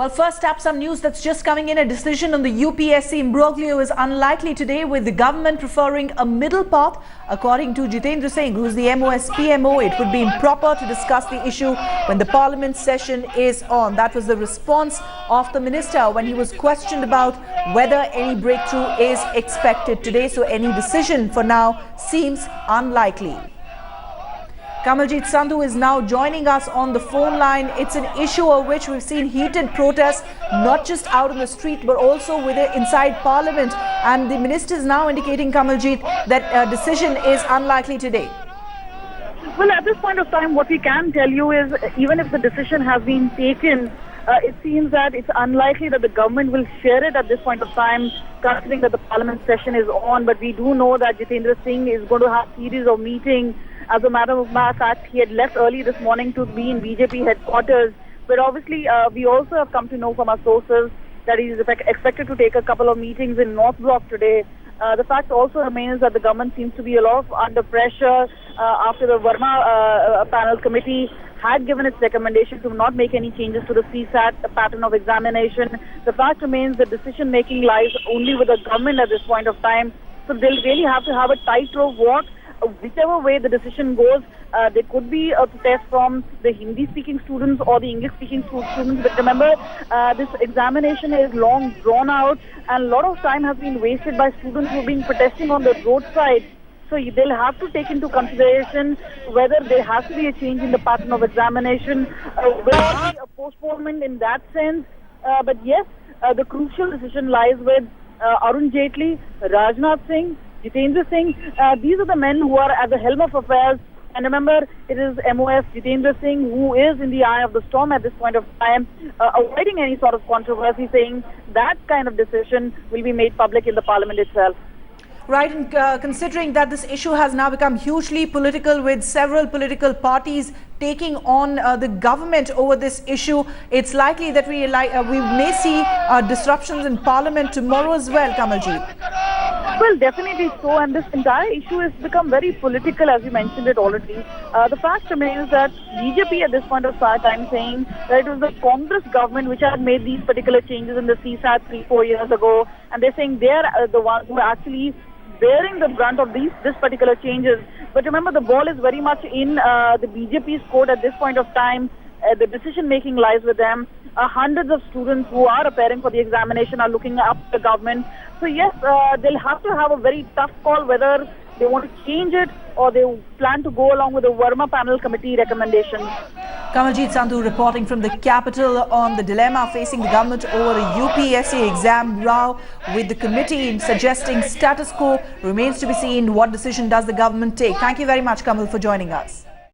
Well, first up, some news that's just coming in. A decision on the UPSC imbroglio is unlikely today, with the government preferring a middle path. According to Jitendra Singh, who's the MOS PMO, it would be improper to discuss the issue when the parliament session is on. That was the response of the minister when he was questioned about whether any breakthrough is expected today. So any decision for now seems unlikely. Kamaljit Sandhu is now joining us on the phone line. It's an issue of which we've seen heated protests, not just out on the street, but also inside Parliament. And the minister is now indicating, Kamaljit, that a decision is unlikely today. Well, at this point of time, what we can tell you is, even if the decision has been taken, it seems that it's unlikely that the government will share it at this point of time, considering that the Parliament session is on. But we do know that Jitendra Singh is going to have a series of meetings. As a matter of fact, he had left early this morning to be in BJP headquarters. But obviously, we also have come to know from our sources that he is expected to take a couple of meetings in North Block today. The fact also remains that the government seems to be a lot under pressure after the Verma panel committee had given its recommendation to not make any changes to the CSAT pattern of examination. The fact remains that decision-making lies only with the government at this point of time. So they'll really have to have a tightrope walk. Whichever way the decision goes, there could be a protest from the Hindi-speaking students or the English-speaking students. But remember, this examination is long drawn out, and a lot of time has been wasted by students who have been protesting on the roadside. So they'll have to take into consideration whether there has to be a change in the pattern of examination. Will there be a postponement in that sense? But yes, the crucial decision lies with Arun Jaitley, Rajnath Singh, Jitendra Singh. These are the men who are at the helm of affairs. And remember, it is MOS Jitendra Singh who is in the eye of the storm at this point of time, avoiding any sort of controversy, saying that kind of decision will be made public in the Parliament itself. Right, and considering that this issue has now become hugely political, with several political parties taking on the government over this issue, it's likely that we may see disruptions in Parliament tomorrow as well, Kamaljit. Well, definitely so, and this entire issue has become very political, as you mentioned it already. The fact remains that BJP at this point of time saying that it was the Congress government which had made these particular changes in the CSAT 3-4 years ago, and they're saying they're the ones who are actually bearing the brunt of this particular changes. But remember, the ball is very much in the BJP's court at this point of time. The decision-making lies with them. Hundreds of students who are appearing for the examination are looking up the government. So yes, they'll have to have a very tough call whether they want to change it or they plan to go along with the Verma panel committee recommendations. Kamaljit Sandhu reporting from the capital on the dilemma facing the government over a UPSC exam row, with the committee suggesting status quo. Remains to be seen what decision does the government take. Thank you very much, Kamal, for joining us.